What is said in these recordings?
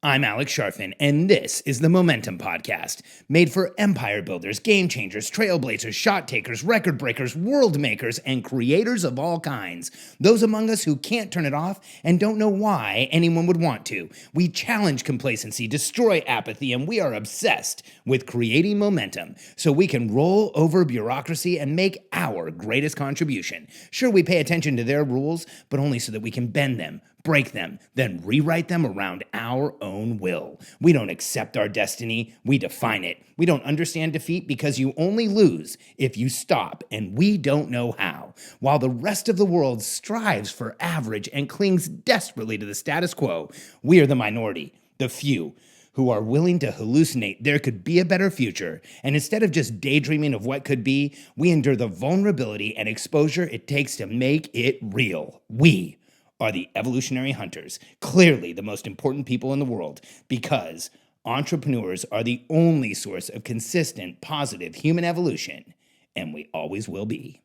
I'm Alex Sharfin, and this is the Momentum Podcast, made for empire builders, game changers, trailblazers, shot takers, record breakers, world makers, and creators of all kinds. Those among us who can't turn it off and don't know why anyone would want to. We challenge complacency, destroy apathy, and we are obsessed with creating momentum so we can roll over bureaucracy and make our greatest contribution. Sure, we pay attention to their rules, but only so that we can bend them, break them, then rewrite them around our own will. We don't accept our destiny, we define it. We don't understand defeat because you only lose if you stop, and we don't know how. While the rest of the world strives for average and clings desperately to the status quo, we are the minority, the few, who are willing to hallucinate there could be a better future, and instead of just daydreaming of what could be, we endure the vulnerability and exposure it takes to make it real. We are the evolutionary hunters, clearly the most important people in the world, because entrepreneurs are the only source of consistent, positive human evolution, and we always will be.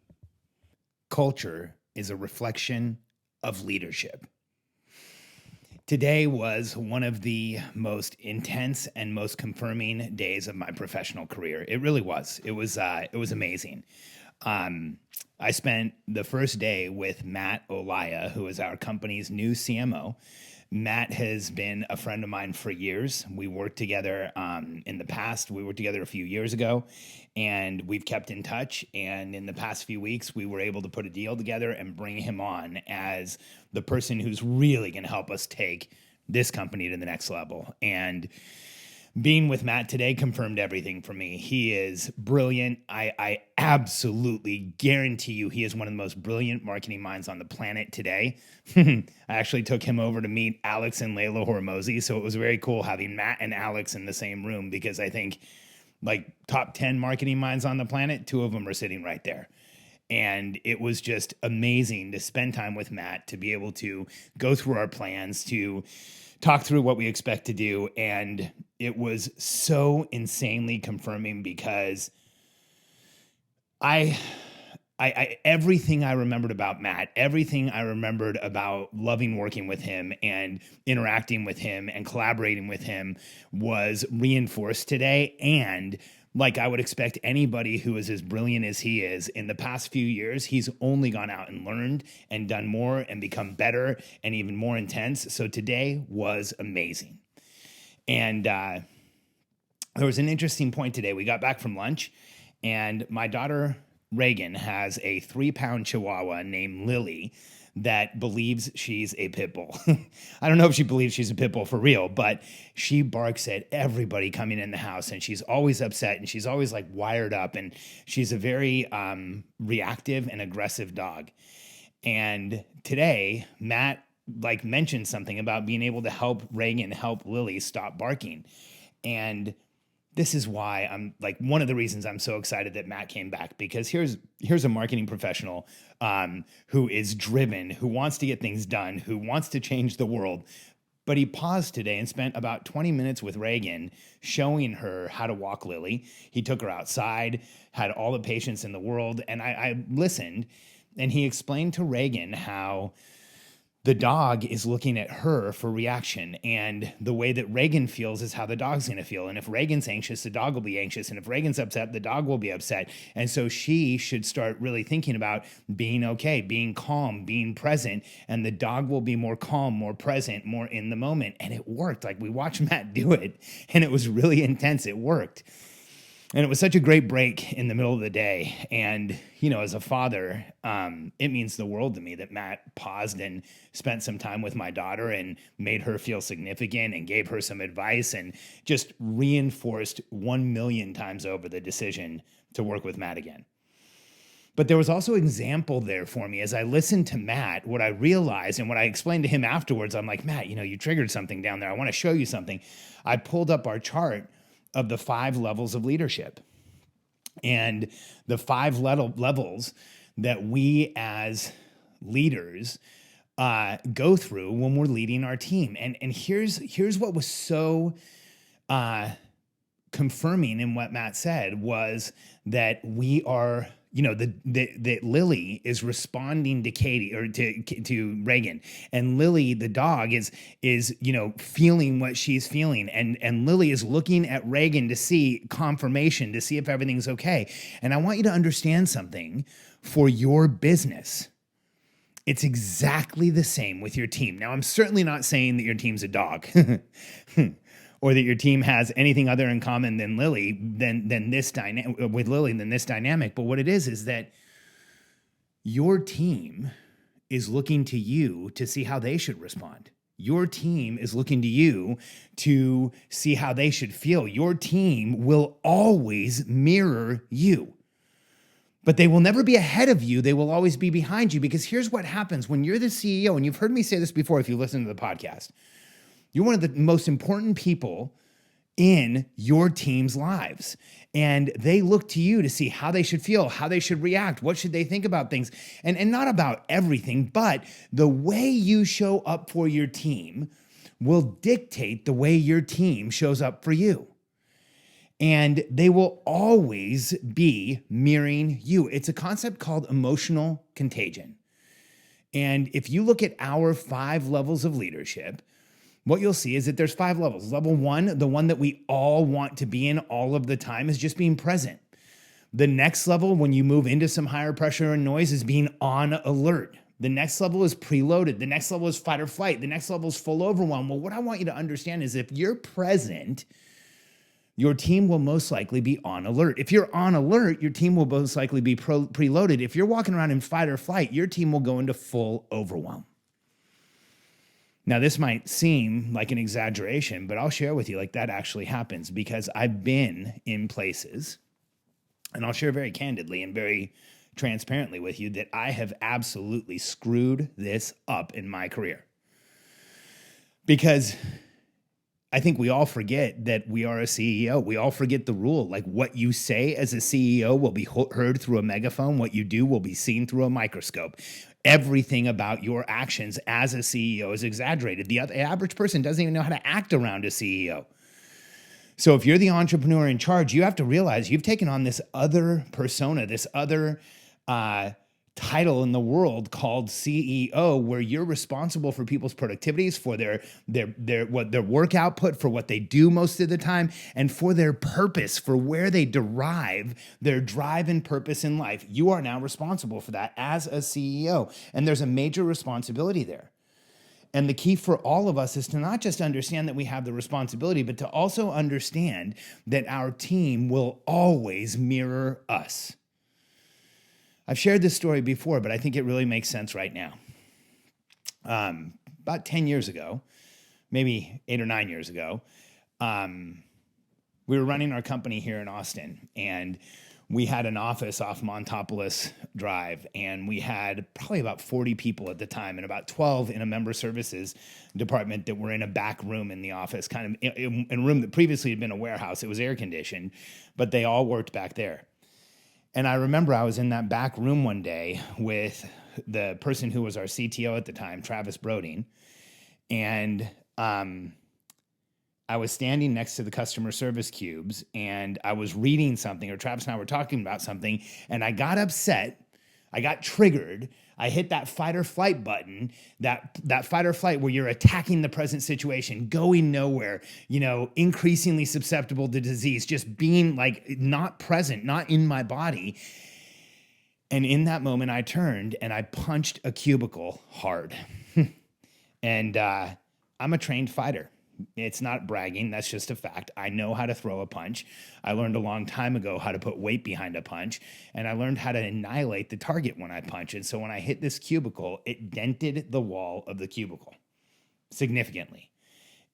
Culture is a reflection of leadership. Today was one of the most intense and most confirming days of my professional career. It really was. It was amazing. I spent the first day with Matt Olaya, who is our company's new CMO. Matt has been a friend of mine for years. We worked together in the past. We worked together a few years ago, and we've kept in touch. And in the past few weeks, we were able to put a deal together and bring him on as the person who's really going to help us take this company to the next level. And being with Matt today confirmed everything for me. He is brilliant. I absolutely guarantee you he is one of the most brilliant marketing minds on the planet today. I actually took him over to meet Alex and Layla Hormozi, so it was very cool having Matt and Alex in the same room because I think like top 10 marketing minds on the planet, 2 of them are sitting right there. And it was just amazing to spend time with Matt, to be able to go through our plans, to talk through what we expect to do. And it was so insanely confirming because I everything I remembered about Matt, everything I remembered about loving working with him and interacting with him and collaborating with him was reinforced today. And like I would expect anybody who is as brilliant as he is, in the past few years, he's only gone out and learned and done more and become better and even more intense. So today was amazing. And there was an interesting point today. We got back from lunch, and my daughter Reagan has a 3-pound chihuahua named Lily that believes she's a pit bull. I don't know if she believes she's a pit bull for real, but she barks at everybody coming in the house, and she's always upset, and she's always like wired up, and she's a very reactive and aggressive dog. And today, Matt like mentioned something about being able to help Reagan help Lily stop barking. And this is why I'm like one of the reasons I'm so excited that Matt came back, because here's a marketing professional who is driven, who wants to get things done, who wants to change the world. But he paused today and spent about 20 minutes with Reagan showing her how to walk Lily. He took her outside, had all the patience in the world. And I listened, and he explained to Reagan how the dog is looking at her for reaction, and the way that Reagan feels is how the dog's going to feel. And if Reagan's anxious, the dog will be anxious. And if Reagan's upset, the dog will be upset. And so she should start really thinking about being okay, being calm, being present. And the dog will be more calm, more present, more in the moment. And it worked. Like we watched Matt do it, and it was really intense. It worked. And it was such a great break in the middle of the day. And, you know, as a father, it means the world to me that Matt paused and spent some time with my daughter and made her feel significant and gave her some advice and just reinforced 1 million times over the decision to work with Matt again. But there was also an example there for me. As I listened to Matt, what I realized and what I explained to him afterwards, I'm like, Matt, you know, you triggered something down there. I want to show you something. I pulled up our chart of the 5 levels of leadership, and the 5 levels that we as leaders go through when we're leading our team. And here's what was so confirming in what Matt said was that we are that Lily is responding to Katie or to Reagan, and Lily, the dog, is feeling what she's feeling, and Lily is looking at Reagan to see confirmation, to see if everything's okay. And I want you to understand something for your business. It's exactly the same with your team. Now, I'm certainly not saying that your team's a dog. Or that your team has anything other in common than Lily, than this dynamic. But what it is that your team is looking to you to see how they should respond. Your team is looking to you to see how they should feel. Your team will always mirror you. But they will never be ahead of you. They will always be behind you, because here's what happens when you're the CEO, and you've heard me say this before if you listen to the podcast. You're one of the most important people in your team's lives. And they look to you to see how they should feel, how they should react, what should they think about things. And not about everything, but the way you show up for your team will dictate the way your team shows up for you. And they will always be mirroring you. It's a concept called emotional contagion. And if you look at our 5 levels of leadership, what you'll see is that there's 5 levels. Level 1, the one that we all want to be in all of the time, is just being present. The next level, when you move into some higher pressure and noise, is being on alert. The next level is preloaded. The next level is fight or flight. The next level is full overwhelm. Well, what I want you to understand is if you're present, your team will most likely be on alert. If you're on alert, your team will most likely be preloaded. If you're walking around in fight or flight, your team will go into full overwhelm. Now, this might seem like an exaggeration, but I'll share with you, like, that actually happens, because I've been in places, and I'll share very candidly and very transparently with you that I have absolutely screwed this up in my career. Because I think we all forget that we are a CEO. We all forget the rule. Like, what you say as a CEO will be heard through a megaphone. What you do will be seen through a microscope. Everything about your actions as a CEO is exaggerated. The average person doesn't even know how to act around a CEO. So if you're the entrepreneur in charge, you have to realize you've taken on this other persona, this other title in the world called CEO, where you're responsible for people's productivities, for their work output, for what they do most of the time, and for their purpose, for where they derive their drive and purpose in life. You are now responsible for that as a CEO, and there's a major responsibility there. And the key for all of us is to not just understand that we have the responsibility, but to also understand that our team will always mirror us. I've shared this story before, but I think it really makes sense right now. About 10 years ago, maybe 8 or 9 years ago, we were running our company here in Austin, and we had an office off Montopolis Drive, and we had probably about 40 people at the time, and about 12 in a member services department that were in a back room in the office, kind of in a room that previously had been a warehouse. It was air conditioned, but they all worked back there. And I remember I was in that back room one day with the person who was our CTO at the time, Travis Broding, and I was standing next to the customer service cubes, and I was reading something, or Travis and I were talking about something, and I got upset. I got triggered. I hit that fight or flight button, that fight or flight where you're attacking the present situation, going nowhere, increasingly susceptible to disease, just being like not present, not in my body. And in that moment, I turned and I punched a cubicle hard. And I'm a trained fighter. It's not bragging. That's just a fact. I know how to throw a punch. I learned a long time ago how to put weight behind a punch, and I learned how to annihilate the target when I punch. And so when I hit this cubicle, it dented the wall of the cubicle significantly.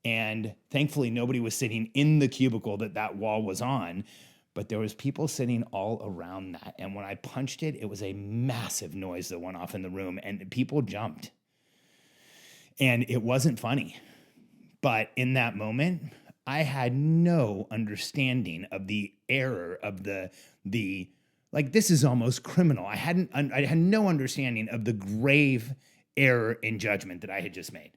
And thankfully, nobody was sitting in the cubicle that wall was on, but there was people sitting all around that. And when I punched it, it was a massive noise that went off in the room, and people jumped. And it wasn't funny. But in that moment, I had no understanding of the error of the like, this is almost criminal. I had no understanding of the grave error in judgment that I had just made.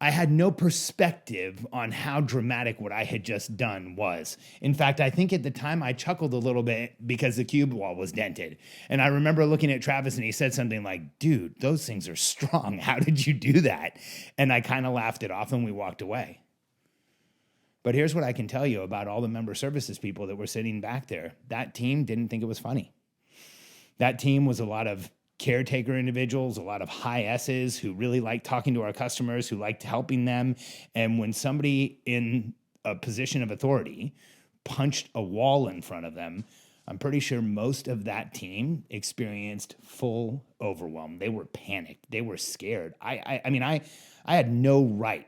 I had no perspective on how dramatic what I had just done was. In fact, I think at the time I chuckled a little bit because the cube wall was dented. And I remember looking at Travis and he said something like, dude, those things are strong. How did you do that? And I kind of laughed it off and we walked away. But here's what I can tell you about all the member services people that were sitting back there. That team didn't think it was funny. That team was a lot of caretaker individuals, a lot of high S's who really liked talking to our customers, who liked helping them. And when somebody in a position of authority punched a wall in front of them, I'm pretty sure most of that team experienced full overwhelm. They were panicked. They were scared. I mean, I had no right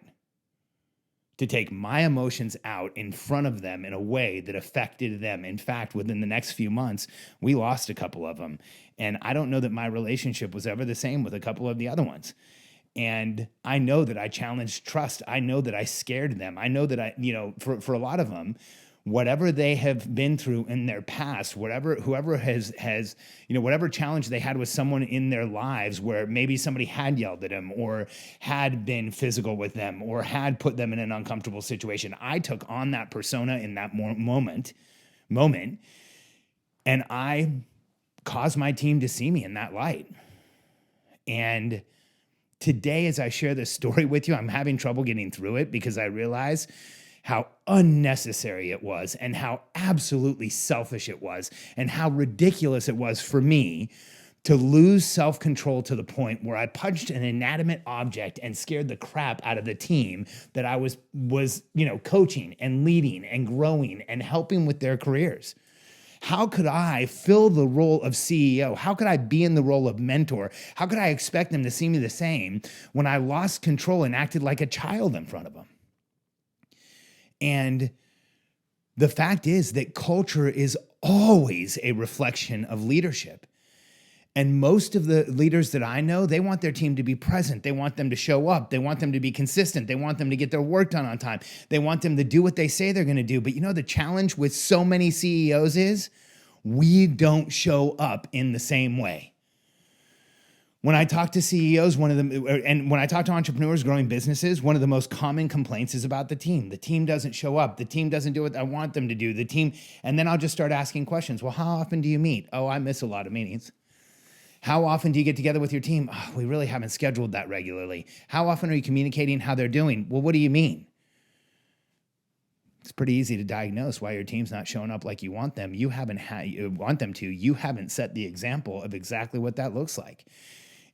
to take my emotions out in front of them in a way that affected them. In fact, within the next few months, we lost a couple of them. And I don't know that my relationship was ever the same with a couple of the other ones. And I know that I challenged trust. I know that I scared them. I know that for a lot of them, whatever they have been through in their past, whoever has whatever challenge they had with someone in their lives where maybe somebody had yelled at them or had been physical with them or had put them in an uncomfortable situation, I took on that persona in that moment, and I caused my team to see me in that light. And today, as I share this story with you, I'm having trouble getting through it because I realize how unnecessary it was and how absolutely selfish it was and how ridiculous it was for me to lose self-control to the point where I punched an inanimate object and scared the crap out of the team that I was coaching and leading and growing and helping with their careers. How could I fill the role of CEO? How could I be in the role of mentor? How could I expect them to see me the same when I lost control and acted like a child in front of them? And the fact is that culture is always a reflection of leadership. And most of the leaders that I know, they want their team to be present. They want them to show up. They want them to be consistent. They want them to get their work done on time. They want them to do what they say they're going to do. But the challenge with so many CEOs is we don't show up in the same way. When I talk to CEOs, and when I talk to entrepreneurs growing businesses, one of the most common complaints is about the team. The team doesn't show up. The team doesn't do what I want them to do. And then I'll just start asking questions. Well, how often do you meet? Oh, I miss a lot of meetings. How often do you get together with your team? Oh, we really haven't scheduled that regularly. How often are you communicating how they're doing? Well, what do you mean? It's pretty easy to diagnose why your team's not showing up like you want them. You want them to. You haven't set the example of exactly what that looks like.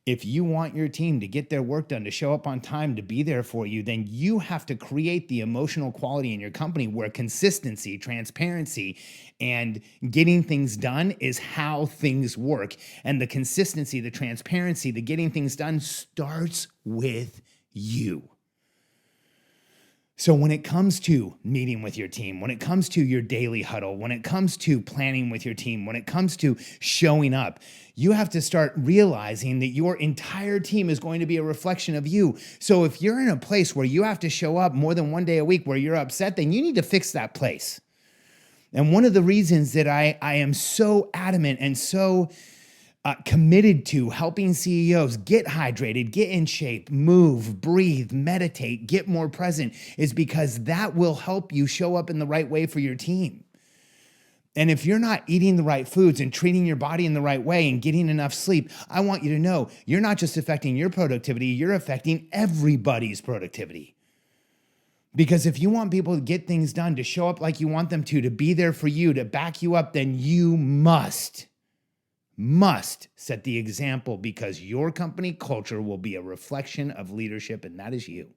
If you want your team to get their work done, to show up on time, to be there for you, then you have to create the emotional quality in your company where consistency, transparency, and getting things done is how things work. And the consistency, the transparency, the getting things done starts with you. So when it comes to meeting with your team, when it comes to your daily huddle, when it comes to planning with your team, when it comes to showing up, you have to start realizing that your entire team is going to be a reflection of you. So if you're in a place where you have to show up more than one day a week where you're upset, then you need to fix that place. And one of the reasons that I am so adamant and so committed to helping CEOs get hydrated, get in shape, move, breathe, meditate, get more present is because that will help you show up in the right way for your team. And if you're not eating the right foods and treating your body in the right way and getting enough sleep, I want you to know you're not just affecting your productivity, you're affecting everybody's productivity. Because if you want people to get things done, to show up like you want them to be there for you, to back you up, then you must set the example because your company culture will be a reflection of leadership, and that is you.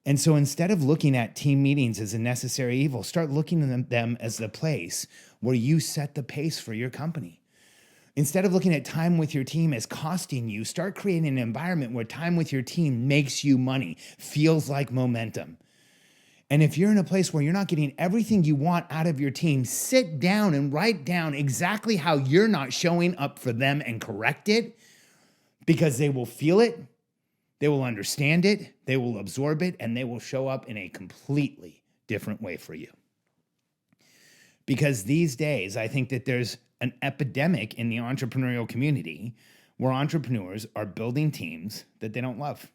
And so instead of looking at team meetings as a necessary evil, start looking at them as the place where you set the pace for your company. Instead of looking at time with your team as costing you, start creating an environment where time with your team makes you money, feels like momentum. And if you're in a place where you're not getting everything you want out of your team, sit down and write down exactly how you're not showing up for them and correct it, because they will feel it, they will understand it, they will absorb it, and they will show up in a completely different way for you. Because these days, I think that there's an epidemic in the entrepreneurial community where entrepreneurs are building teams that they don't love.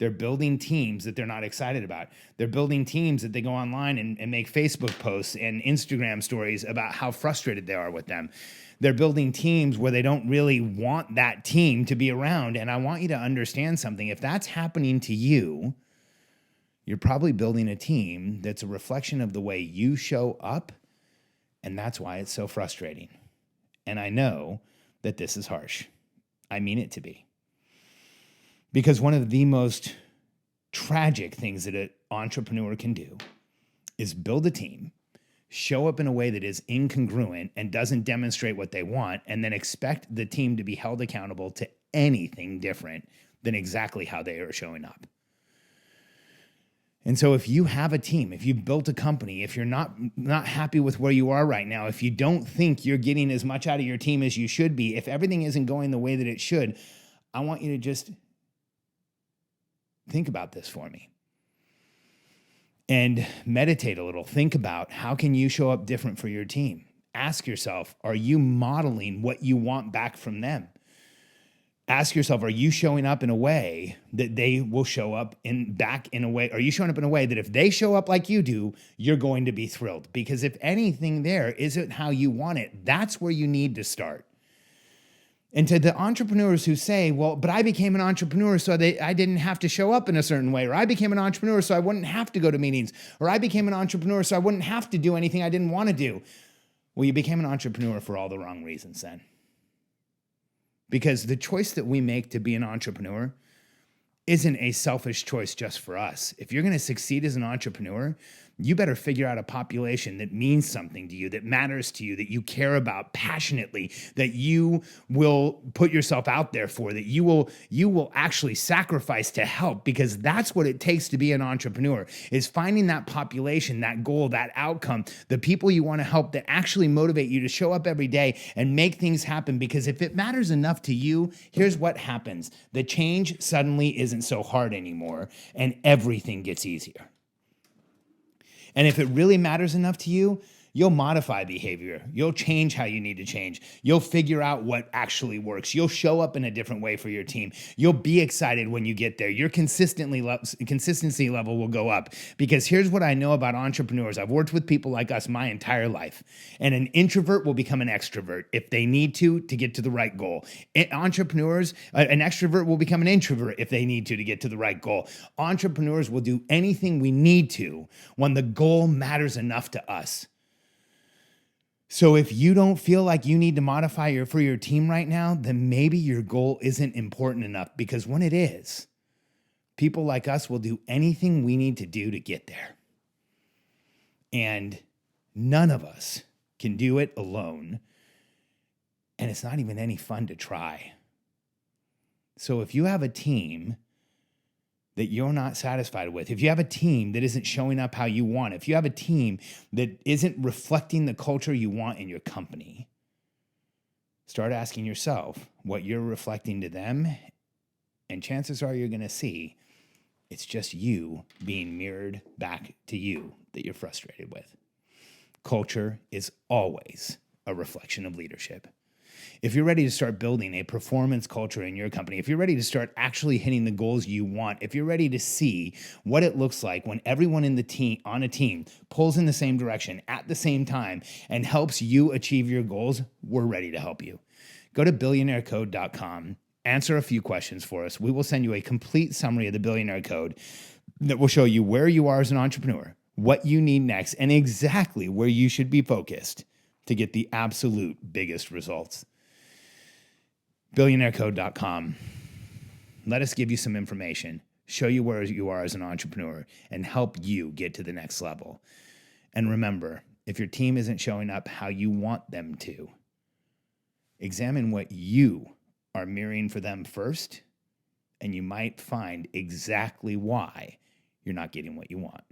They're building teams that they're not excited about. They're building teams that they go online and make Facebook posts and Instagram stories about how frustrated they are with them. They're building teams where they don't really want that team to be around. And I want you to understand something. If that's happening to you, you're probably building a team that's a reflection of the way you show up. And that's why it's so frustrating. And I know that this is harsh. I mean it to be. Because one of the most tragic things that an entrepreneur can do is build a team, show up in a way that is incongruent and doesn't demonstrate what they want, and then expect the team to be held accountable to anything different than exactly how they are showing up. And so if you have a team, if you've built a company, if you're not happy with where you are right now, if you don't think you're getting as much out of your team as you should be, if everything isn't going the way that it should, I want you to just think about this for me and meditate a little. Think about how can you show up different for your team? Ask yourself, are you modeling what you want back from them? Ask yourself, are you showing up in a way that they will show up back in a way? Are you showing up in a way that if they show up like you do, you're going to be thrilled? Because if anything there isn't how you want it, that's where you need to start. And to the entrepreneurs who say, well, but I became an entrepreneur so I didn't have to show up in a certain way, or I became an entrepreneur so I wouldn't have to go to meetings, or I became an entrepreneur so I wouldn't have to do anything I didn't want to do. Well, you became an entrepreneur for all the wrong reasons then. Because the choice that we make to be an entrepreneur isn't a selfish choice just for us. If you're going to succeed as an entrepreneur, you better figure out a population that means something to you, that matters to you, that you care about passionately, that you will put yourself out there for, that you will actually sacrifice to help, because that's what it takes to be an entrepreneur, is finding that population, that goal, that outcome, the people you want to help that actually motivate you to show up every day and make things happen. Because if it matters enough to you, here's what happens. The change suddenly isn't so hard anymore, and everything gets easier. And if it really matters enough to you, you'll modify behavior. You'll change how you need to change. You'll figure out what actually works. You'll show up in a different way for your team. You'll be excited when you get there. Your consistency level will go up. Because here's what I know about entrepreneurs. I've worked with people like us my entire life. And an introvert will become an extrovert if they need to get to the right goal. Entrepreneurs, an extrovert will become an introvert if they need to get to the right goal. Entrepreneurs will do anything we need to when the goal matters enough to us. So if you don't feel like you need to modify for your team right now, then maybe your goal isn't important enough, because when it is, people like us will do anything we need to do to get there. And none of us can do it alone. And it's not even any fun to try. So if you have a team that you're not satisfied with, if you have a team that isn't showing up how you want, if you have a team that isn't reflecting the culture you want in your company, start asking yourself what you're reflecting to them, and chances are you're going to see it's just you being mirrored back to you that you're frustrated with. Culture is always a reflection of leadership. If you're ready to start building a performance culture in your company, if you're ready to start actually hitting the goals you want, if you're ready to see what it looks like when everyone in the team on a team pulls in the same direction at the same time and helps you achieve your goals, we're ready to help you. Go to billionairecode.com, answer a few questions for us. We will send you a complete summary of the Billionaire Code that will show you where you are as an entrepreneur, what you need next, and exactly where you should be focused to get the absolute biggest results. Billionairecode.com. Let us give you some information, show you where you are as an entrepreneur, and help you get to the next level. And remember, if your team isn't showing up how you want them to, examine what you are mirroring for them first, and you might find exactly why you're not getting what you want.